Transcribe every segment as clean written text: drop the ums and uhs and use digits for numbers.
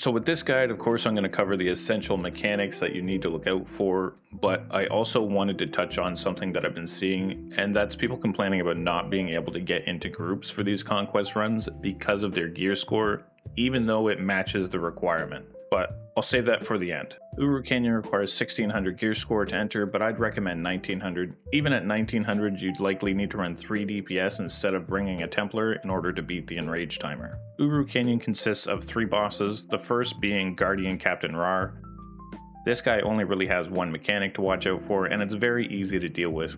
So with this guide, of course, I'm going to cover the essential mechanics that you need to look out for, but I also wanted to touch on something that I've been seeing, and that's people complaining about not being able to get into groups for these Conquest runs because of their gear score, even though it matches the requirement. But I'll save that for the end. Urugugu Canyon requires 1600 gear score to enter, but I'd recommend 1900. Even at 1900, you'd likely need to run 3 DPS instead of bringing a Templar in order to beat the enrage timer. Urugugu Canyon consists of 3 bosses, the first being Guardian Captain Raur. This guy only really has one mechanic to watch out for, and it's very easy to deal with.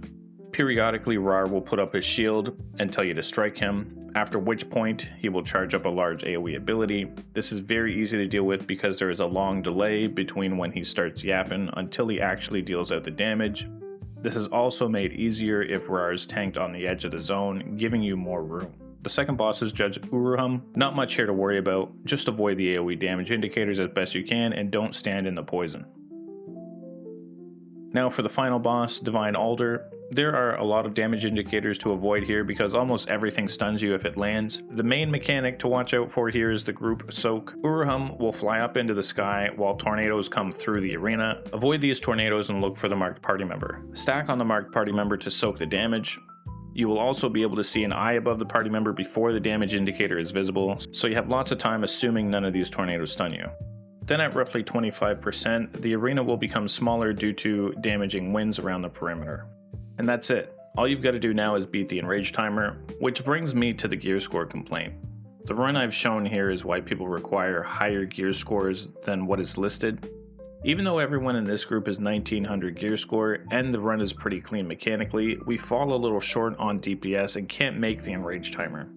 Periodically, Raur will put up his shield and tell you to strike him, after which point he will charge up a large AoE ability. This is very easy to deal with because there is a long delay between when he starts yapping until he actually deals out the damage. This is also made easier if Raur is tanked on the edge of the zone, giving you more room. The second boss is Judge Urahum. Not much here to worry about, just avoid the AoE damage indicators as best you can and don't stand in the poison. Now for the final boss, Divine Auldor. There are a lot of damage indicators to avoid here because almost everything stuns you if it lands. The main mechanic to watch out for here is the group soak. Urahum will fly up into the sky while tornadoes come through the arena. Avoid these tornadoes and look for the marked party member. Stack on the marked party member to soak the damage. You will also be able to see an eye above the party member before the damage indicator is visible, so you have lots of time assuming none of these tornadoes stun you. Then at roughly 25%, the arena will become smaller due to damaging winds around the perimeter. And that's it. All you've got to do now is beat the enrage timer, which brings me to the gear score complaint. The run I've shown here is why people require higher gear scores than what is listed. Even though everyone in this group is 1900 gear score and the run is pretty clean mechanically, we fall a little short on DPS and can't make the enrage timer.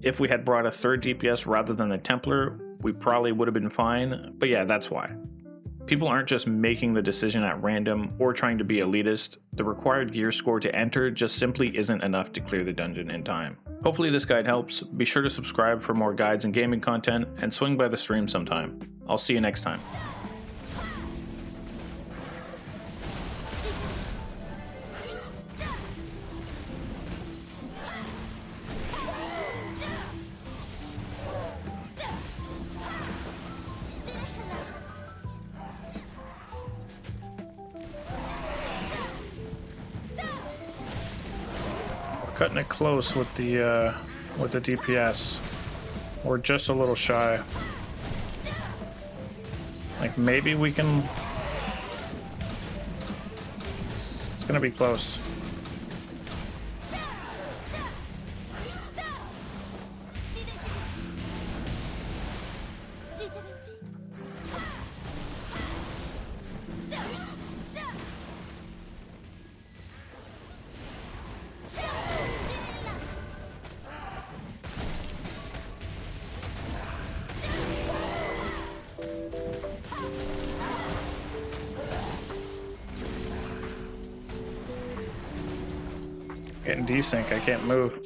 If we had brought a third DPS rather than the Templar, we probably would have been fine, but yeah, that's why. People aren't just making the decision at random or trying to be elitist. The required gear score to enter just simply isn't enough to clear the dungeon in time. Hopefully this guide helps. Be sure to subscribe for more guides and gaming content, and swing by the stream sometime. I'll see you next time. Cutting it close with the DPS. We're just a little shy. Like maybe we can. It's gonna be close. Getting desync, I can't move.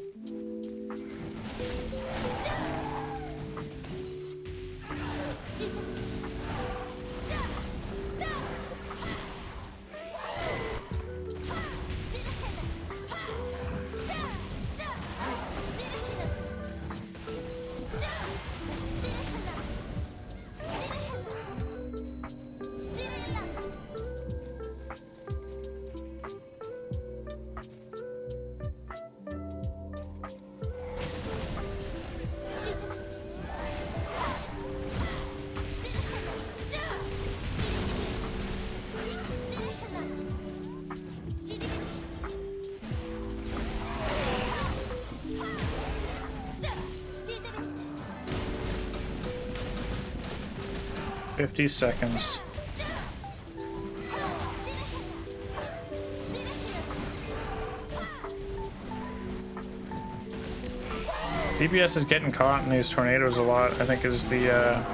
$50 seconds. DPS is getting caught in these tornadoes a lot, I think is the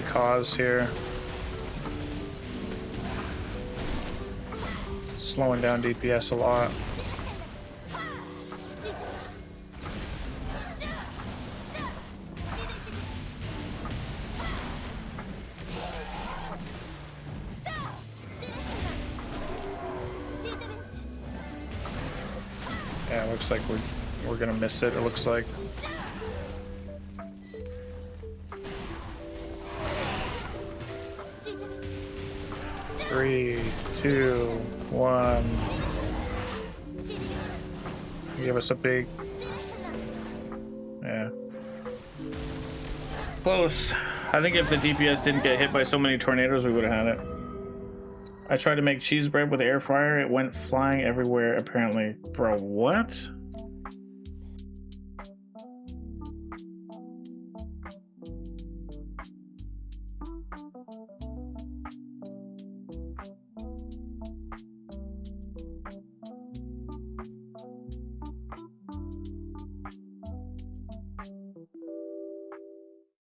cause here. Slowing down DPS a lot. Yeah, it looks like we're gonna miss it, it looks like. 3, 2, 1. Give us a big... Yeah. Close. I think if the DPS didn't get hit by so many tornadoes, we would have had it. I tried to make cheese bread with the air fryer. It went flying everywhere, apparently. Bro, what?